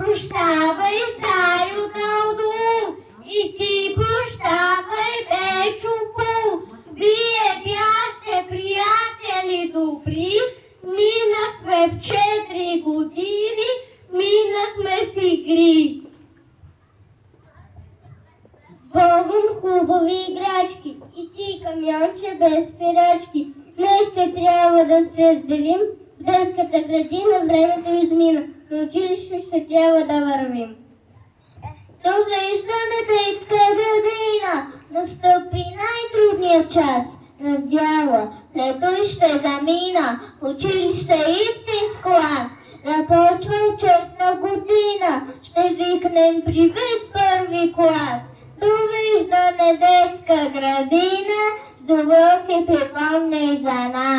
Прощавай, Заю Талдул, и ти прощавай, Бечо Пул. Вие бяхте приятели добри, минахме в 4 години, минахме в игри. С Богом хубави играчки, и ти, камионче без спирачки. Днес ще трябва да се разделим, в детската градина времето измина, на училище ще трябва да вървим. Довеждаме детска градина, настъпи най-трудният час. Раздяла, лето и ще замина, училище истинско аз. Започва учебна година, ще викнем привет първи клас. Довиждане детска градина, с удоволствие припомня и за нас.